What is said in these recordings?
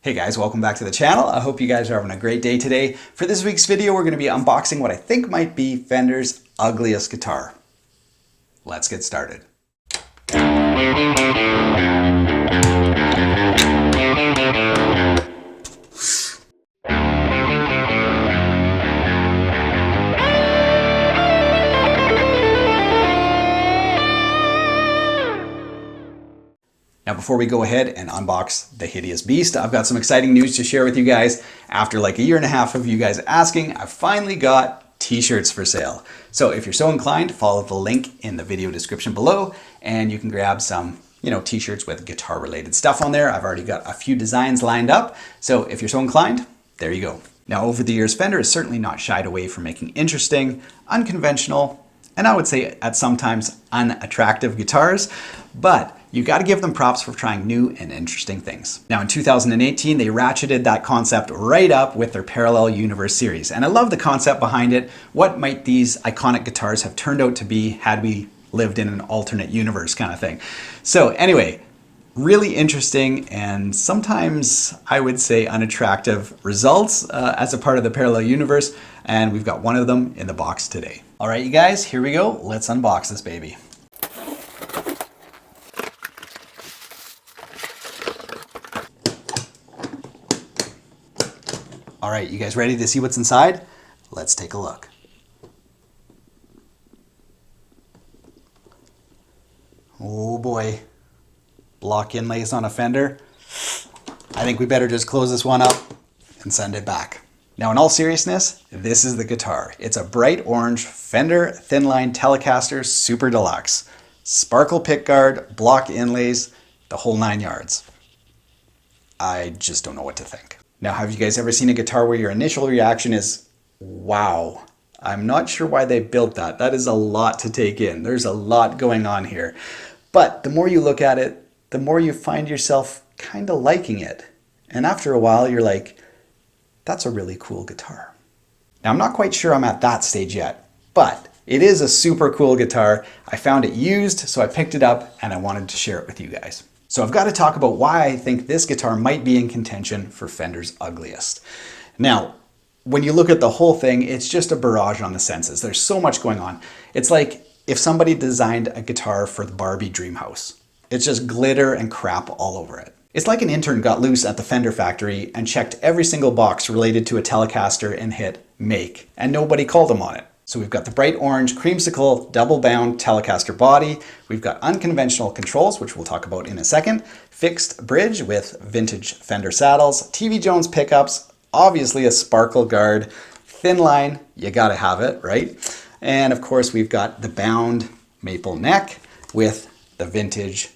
Hey guys, welcome back to the channel. I hope you guys are having a great day today. For this week's video, we're going to be unboxing what I think might be Fender's ugliest guitar. Let's get started. Now before we go ahead and unbox the hideous beast, I've got some exciting news to share with you guys. After like a year and a half of you guys asking, I've finally got t-shirts for sale. So if you're so inclined, follow the link in the video description below and you can grab some, t-shirts with guitar related stuff on there. I've already got a few designs lined up. So if you're so inclined, there you go. Now over the years, Fender has certainly not shied away from making interesting, unconventional, and I would say at sometimes unattractive guitars, but you got to give them props for trying new and interesting things. Now in 2018, they ratcheted that concept right up with their Parallel Universe series. And I love the concept behind it. What might these iconic guitars have turned out to be had we lived in an alternate universe kind of thing. So anyway, really interesting and sometimes I would say unattractive results as a part of the Parallel Universe. And we've got one of them in the box today. All right, you guys, here we go. Let's unbox this baby. All right, you guys ready to see what's inside? Let's take a look. Oh boy, block inlays on a Fender. I think we better just close this one up and send it back. Now in all seriousness, this is the guitar. It's a bright orange Fender Thinline Telecaster Super Deluxe. Sparkle pickguard, block inlays, the whole 9 yards. I just don't know what to think. Now, have you guys ever seen a guitar where your initial reaction is, wow, I'm not sure why they built that. That is a lot to take in. There's a lot going on here. But the more you look at it, the more you find yourself kind of liking it. And after a while, you're like, that's a really cool guitar. Now, I'm not quite sure I'm at that stage yet, but it is a super cool guitar. I found it used, so I picked it up and I wanted to share it with you guys. So I've got to talk about why I think this guitar might be in contention for Fender's ugliest. Now, when you look at the whole thing, it's just a barrage on the senses. There's so much going on. It's like if somebody designed a guitar for the Barbie dream house. It's just glitter and crap all over it. It's like an intern got loose at the Fender factory and checked every single box related to a Telecaster and hit make, and nobody called them on it. So we've got the bright orange creamsicle double bound Telecaster body. We've got unconventional controls, which we'll talk about in a second. Fixed bridge with vintage Fender saddles, TV Jones pickups, obviously a sparkle guard, thin line, you gotta have it, right? And of course we've got the bound maple neck with the vintage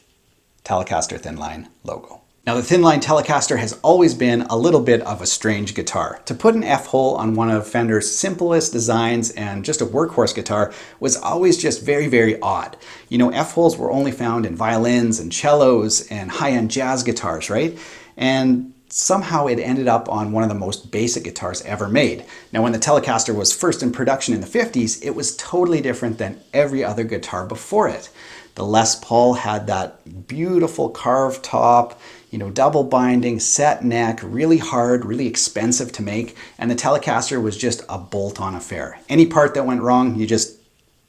Telecaster Thinline logo. Now the Thinline Telecaster has always been a little bit of a strange guitar. To put an F-hole on one of Fender's simplest designs and just a workhorse guitar was always just very, very odd. F-holes were only found in violins and cellos and high-end jazz guitars, right? And somehow it ended up on one of the most basic guitars ever made. Now when the Telecaster was first in production in the 50s, it was totally different than every other guitar before it. The Les Paul had that beautiful carved top, double binding, set neck, really hard, really expensive to make. And the Telecaster was just a bolt-on affair. Any part that went wrong, you just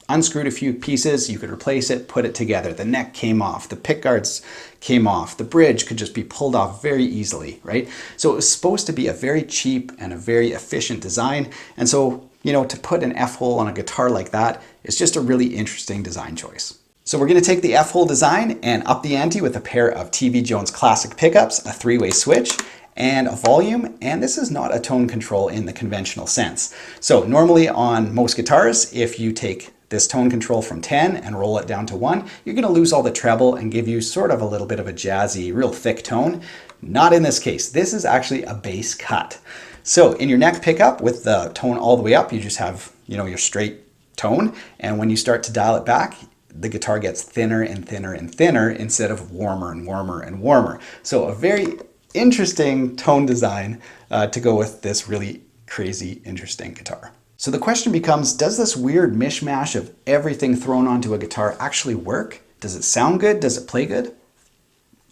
unscrewed a few pieces, you could replace it, put it together. The neck came off, the pickguards came off, the bridge could just be pulled off very easily, right? So it was supposed to be a very cheap and a very efficient design. And so, to put an F-hole on a guitar like that is just a really interesting design choice. So we're going to take the F-hole design and up the ante with a pair of TV Jones classic pickups, a 3-way switch, and a volume. And this is not a tone control in the conventional sense. So normally on most guitars, if you take this tone control from 10 and roll it down to 1, you're going to lose all the treble and give you sort of a little bit of a jazzy, real thick tone. Not in this case. This is actually a bass cut. So in your neck pickup with the tone all the way up, you just have, your straight tone. And when you start to dial it back, the guitar gets thinner and thinner and thinner instead of warmer and warmer and warmer. So a very interesting tone design to go with this really crazy, interesting guitar. So the question becomes, does this weird mishmash of everything thrown onto a guitar actually work? Does it sound good? Does it play good?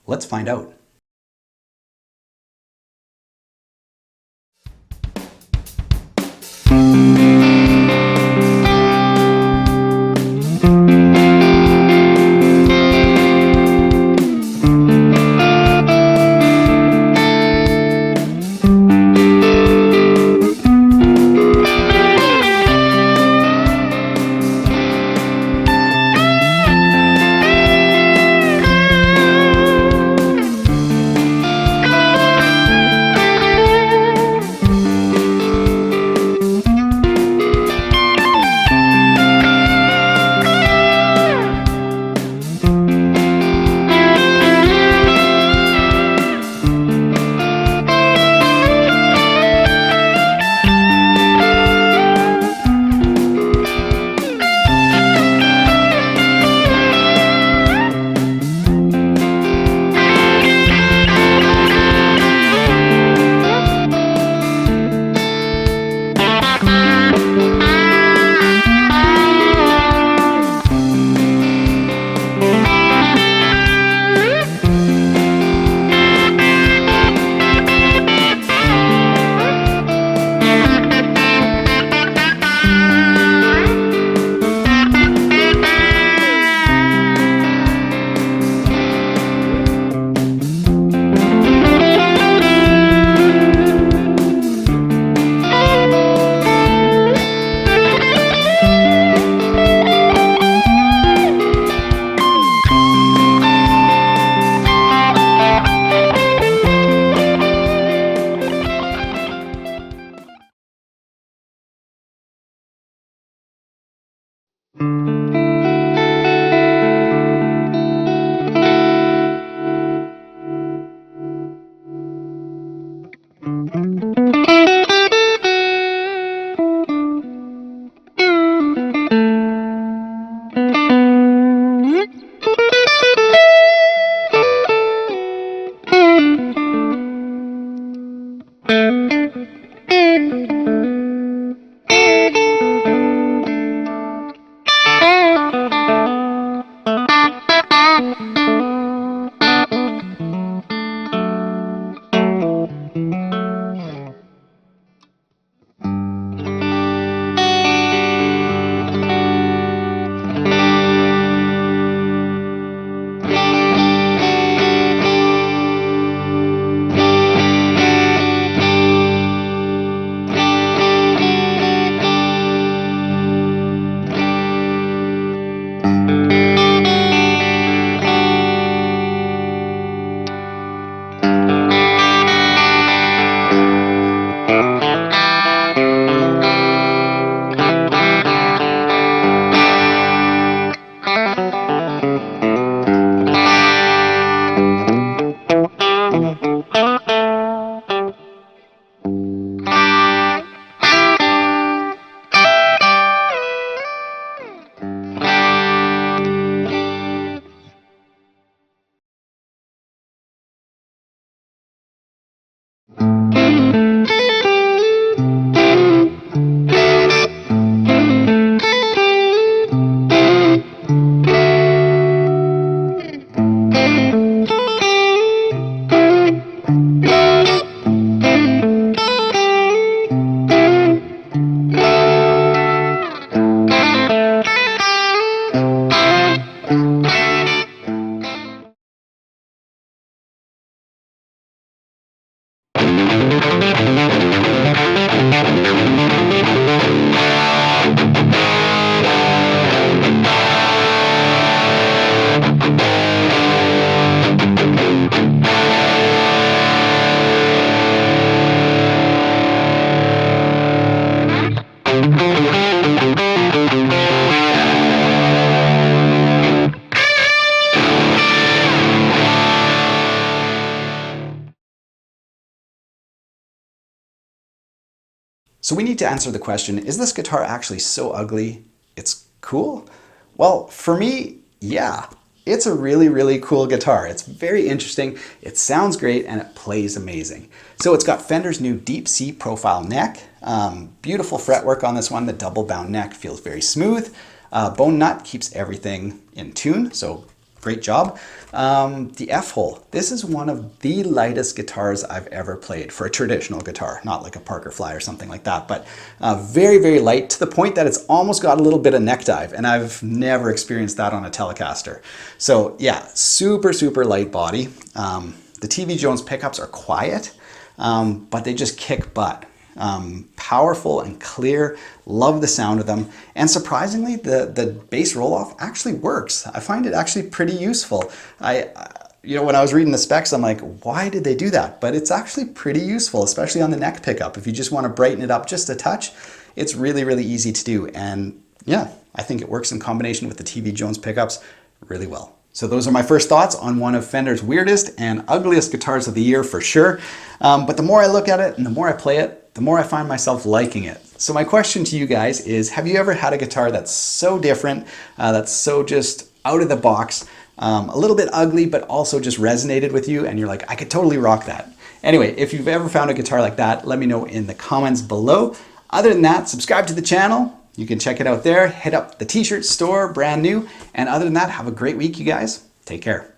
Let's find out. So we need to answer the question, is this guitar actually so ugly it's cool? Well, for me, yeah. It's a really, really cool guitar. It's very interesting, it sounds great, and it plays amazing. So it's got Fender's new Deep C profile neck. Beautiful fretwork on this one. The double bound neck feels very smooth. Bone nut keeps everything in tune, so great job. The F-hole. This is one of the lightest guitars I've ever played for a traditional guitar, not like a Parker Fly or something like that, but very, very light to the point that it's almost got a little bit of neck dive, and I've never experienced that on a Telecaster. So yeah, super, super light body. The TV Jones pickups are quiet, but they just kick butt. Powerful and clear, love the sound of them, and surprisingly the bass roll-off actually works. I find it actually pretty useful. You know, when I was reading the specs, I'm like, why did they do that? But it's actually pretty useful, especially on the neck pickup. If you just want to brighten it up just a touch, it's really, really easy to do. And yeah, I think it works in combination with the TV Jones pickups really well. So those are my first thoughts on one of Fender's weirdest and ugliest guitars of the year for sure. But the more I look at it and the more I play it, the more I find myself liking it. So my question to you guys is, have you ever had a guitar that's so different, that's so just out of the box, a little bit ugly, but also just resonated with you and you're like, I could totally rock that? Anyway, if you've ever found a guitar like that, let me know in the comments below. Other than that, subscribe to the channel. You can check it out there. Hit up the t-shirt store, brand new. And other than that, have a great week, you guys. Take care.